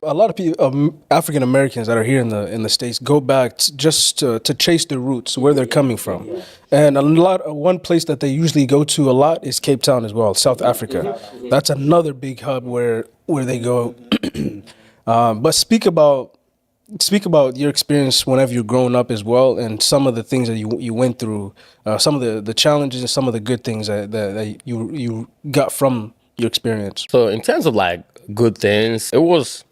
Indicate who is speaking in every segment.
Speaker 1: a lot of people, African Americans that are here in the states, go back just to chase their roots, where they're coming from, and one place that they usually go to a lot is Cape Town as well, South Africa. That's another big hub where they go. But speak about your experience whenever you're growing up as well, and some of the things that you went through, some of the challenges and some of the good things that you got from your experience.
Speaker 2: So in terms of like good things, it was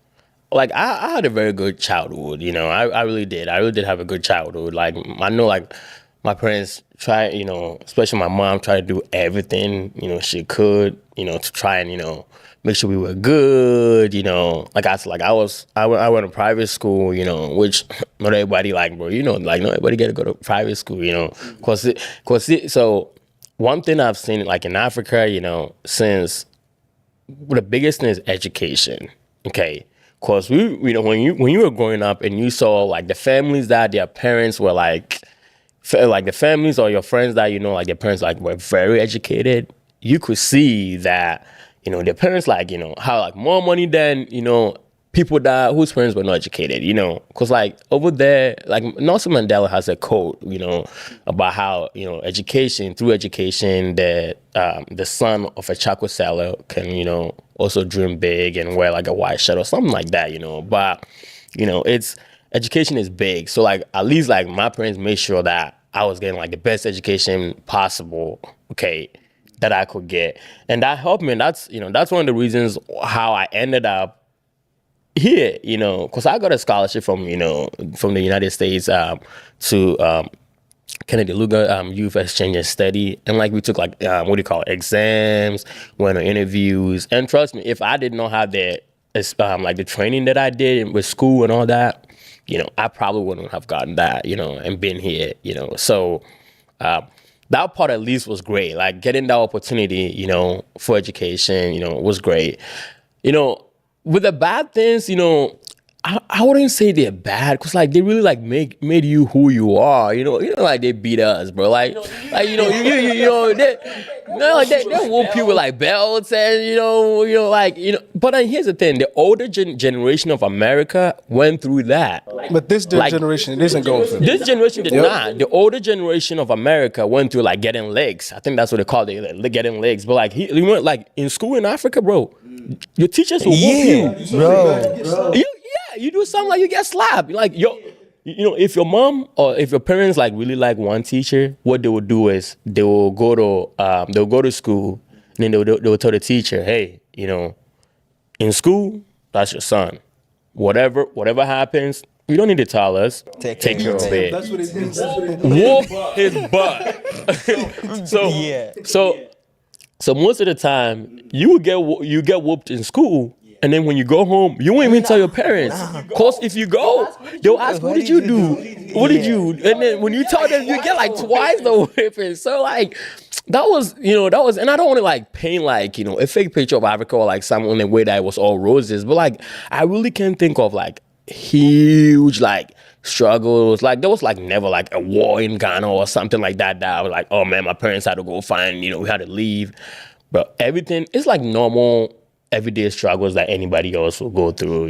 Speaker 2: like I had a very good childhood. I really did. I really did have a good childhood. Like I know, like my parents tried, especially my mom tried to do everything she could, to try and make sure we were good. I went to private school, which not everybody like, bro. Like not everybody get to go to private school, so one thing I've seen like in Africa, since the biggest thing is education. Okay. Cause when you were growing up and you saw like the families that their parents were like the families or your friends that like their parents like were very educated, you could see that their parents like how like more money than people that whose parents were not educated. Because like over there, like Nelson Mandela has a quote about how through education the son of a chocolate seller can also dream big and wear like a white shirt or something like that. But it's education is big. So like at least like my parents made sure that I was getting like the best education possible. Okay. That I could get, and that helped me. And that's that's one of the reasons how I ended up here. Because I got a scholarship from the United States to Kennedy Lugar Youth Exchange and Study, and like we took like exams, went on interviews, and trust me, if I did not have the like the training that I did with school and all that, I probably wouldn't have gotten that, and been here, so. That part at least was great. Like getting that opportunity, for education, was great. With the bad things, I wouldn't say they're bad because like they really like made you who you are. Like they beat us, bro. Like they whoop you with like belts and But then here's the thing: the older generation of America went through that.
Speaker 1: But this generation, it isn't going through.
Speaker 2: This generation did not. The older generation of America went through like getting legs. I think that's what they call it, like, getting legs. But like you went like in school in Africa, bro. Your teachers will whoop you,
Speaker 3: bro.
Speaker 2: You do something like you get slapped. Like if your mom or if your parents like really like one teacher, what they would do is they will go to school and then they will tell the teacher, hey, in school, that's your son. Whatever happens, you don't need to tell us. Take care of it.
Speaker 1: That's what it means.
Speaker 2: Whoop his butt. So most of the time you get whooped in school. And then when you go home, you won't even tell your parents. Cause if you go, they'll ask, what did you do? What did you? And then when you tell them, you get like twice the whipping. So like, that was, and I don't want to like paint like, a fake picture of Africa or like some in a way that it was all roses. But like, I really can't think of like huge like struggles. Like there was like never like a war in Ghana or something like that I was like, oh man, my parents had to go find, we had to leave. But everything is like normal everyday struggles that anybody else will go through,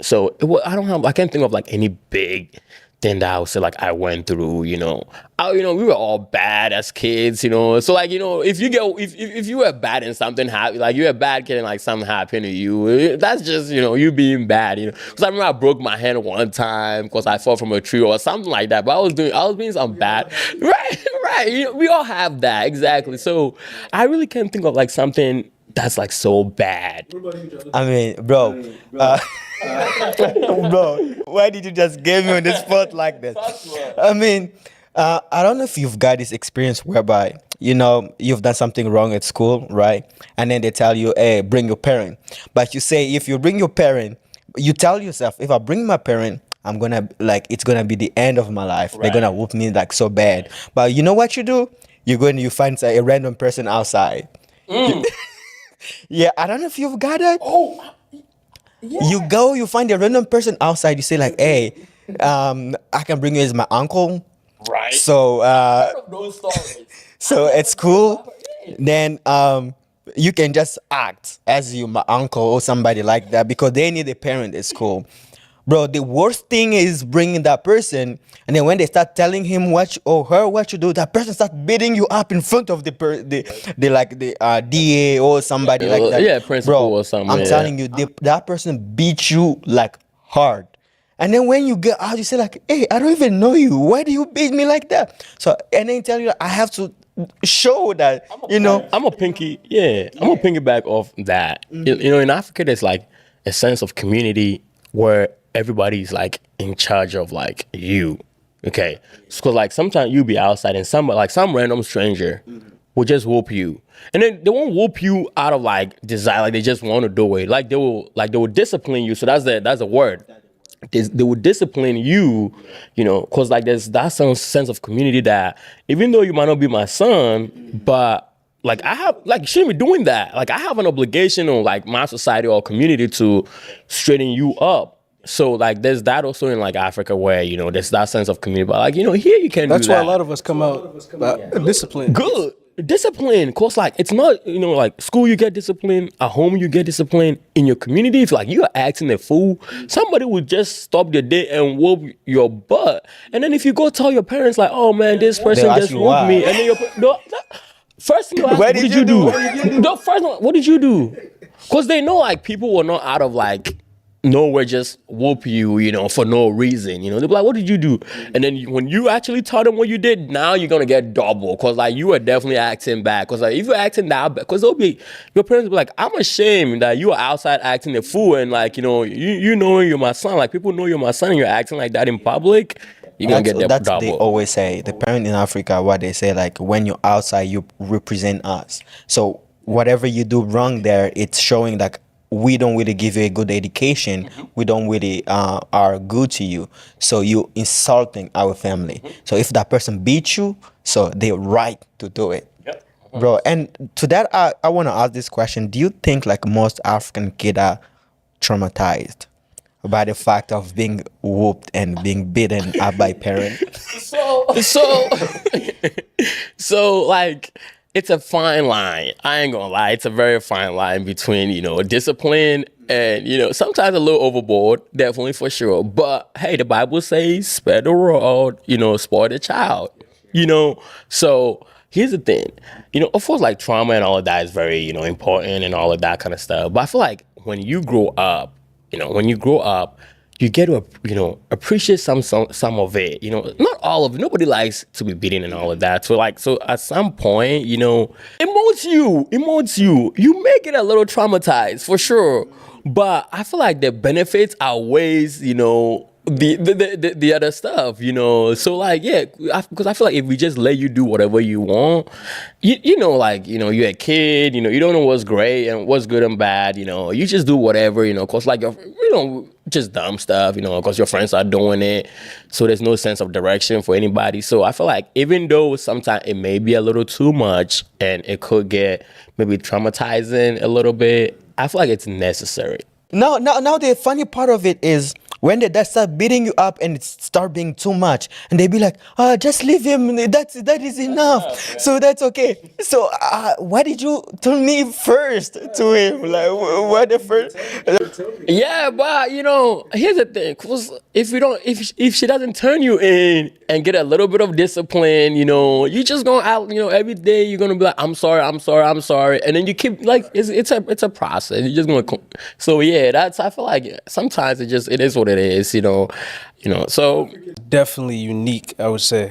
Speaker 2: So I can't think of like any big thing that I would say like I went through, we were all bad as kids, So like, if you were bad and something happened, like you're a bad kid and like something happened to you, that's just, you being bad, Because I remember I broke my hand one time because I fell from a tree or something like that. But I was being something bad. Right. We all have that. Exactly. So I really can't think of like something that's like so bad.
Speaker 3: I mean, bro, bro, why did you just give me on the spot like this? I mean, I don't know if you've got this experience whereby, you've done something wrong at school, right? And then they tell you, hey, bring your parent. But you say, if you bring your parent, you tell yourself, if I bring my parent, I'm gonna it's gonna be the end of my life. Right. They're gonna whoop me like so bad. But you know what you do? You find a random person outside. Yeah, I don't know if you've got it.
Speaker 2: Oh, yeah.
Speaker 3: You find a random person outside. You say like, hey, I can bring you as my uncle.
Speaker 2: Right.
Speaker 3: So,
Speaker 2: those stories.
Speaker 3: so it's cool. Then you can just act as you my uncle or somebody like that because they need a parent at school. Bro, the worst thing is bringing that person, and then when they start telling him what you, or her what you do, that person start beating you up in front of the like the DA or somebody like that.
Speaker 2: Yeah, principal or something,
Speaker 3: I'm
Speaker 2: yeah.
Speaker 3: telling you, that person beat you like hard. And then when you get out, you say like, "Hey, I don't even know you. Why do you beat me like that?" So and then tell you, I have to show that, you know.
Speaker 2: I'm a pinky, yeah. I'm a pinky back off that. You know, in Africa, there's like a sense of community where everybody's like in charge of like you. Okay, so like sometimes you be outside and some random stranger will just whoop you, and then they won't whoop you out of like desire, like they just want to do it. Like they will discipline you. So that's the word. They will discipline you, you know, because like there's that some sense of community that even though you might not be my son, but like I have like you shouldn't be doing that. Like I have an obligation on like my society or community to straighten you up. So like there's that also in like Africa where, you know, there's that sense of community. But like, you know, here you can't
Speaker 1: That's
Speaker 2: do
Speaker 1: why
Speaker 2: that.
Speaker 1: a lot of us come out disciplined.
Speaker 2: Good. Discipline, cause like it's not, you know, like school you get discipline, at home you get discipline, in your community if like you're acting a fool, somebody will just stop your day and whoop your butt. And then if you go tell your parents like, oh man, this person
Speaker 3: ask
Speaker 2: just
Speaker 3: you
Speaker 2: whooped
Speaker 3: why.
Speaker 2: me, and then first thing you ask,
Speaker 3: What
Speaker 2: what
Speaker 3: did
Speaker 2: did
Speaker 3: you
Speaker 2: you
Speaker 3: do?
Speaker 2: do? The first one, what did you do? Cause they know like people were not out of like nowhere just whoop you, you know, for no reason. You know, they'll be like, what did you do? And then when you actually tell them what you did, now you're gonna get double. Cause like you are definitely acting bad. Cause like if you're acting that bad, cause they'll be your parents will be like, I'm ashamed that you are outside acting a fool and like, you know, you know you're my son. Like people know you're my son and you're acting like that in public, you're gonna get
Speaker 3: That's
Speaker 2: double.
Speaker 3: they always say. The parent in Africa, what they say, like when you're outside, you represent us. So whatever you do wrong there, it's showing like we don't really give you a good education. We don't really are good to you. So you insulting our family. So if that person beats you, so they're right to do it. Bro, and to that, I want to ask this question. Do you think like most African kids are traumatized by the fact of being whooped and being beaten up by parents?
Speaker 2: So so like it's a fine line. I ain't gonna lie, it's a very fine line between, you know, discipline and, you know, sometimes a little overboard, definitely for sure. But hey, the Bible says spare the rod, you know, spoil the child. You know, so here's the thing. You know, of course like trauma and all of that is very, you know, important and all of that kind of stuff. But I feel like when you grow up, you get to, you know, appreciate some of it. You know, not all of it. Nobody likes to be beaten and all of that. So like, so at some point, you know, emotes you. You may get a little traumatized for sure. But I feel like the benefits outweighs, you know, the other stuff, you know. So like, yeah, because I feel like if we just let you do whatever you want, you know, like, you know, you're a kid, you know, you don't know what's great and what's good and bad, you know, you just do whatever, you know, because like, you know, just dumb stuff, you know, because your friends are doing it. So there's no sense of direction for anybody. So I feel like even though sometimes it may be a little too much and it could get maybe traumatizing a little bit, I feel like it's necessary.
Speaker 3: Now, the funny part of it is when they that start beating you up and it start being too much, and they be like, just leave him. That is enough. So that's okay. So why did you tell me first to him? Like, what the first?
Speaker 2: Yeah, but you know, here's the thing: 'cause if she doesn't turn you in and get a little bit of discipline, you know, you just gonna out, you know, every day you're gonna be like, I'm sorry, and then you keep like it's a process. You're just gonna so yeah, I feel like sometimes it is what it is, you know, so
Speaker 1: Definitely unique, I would say.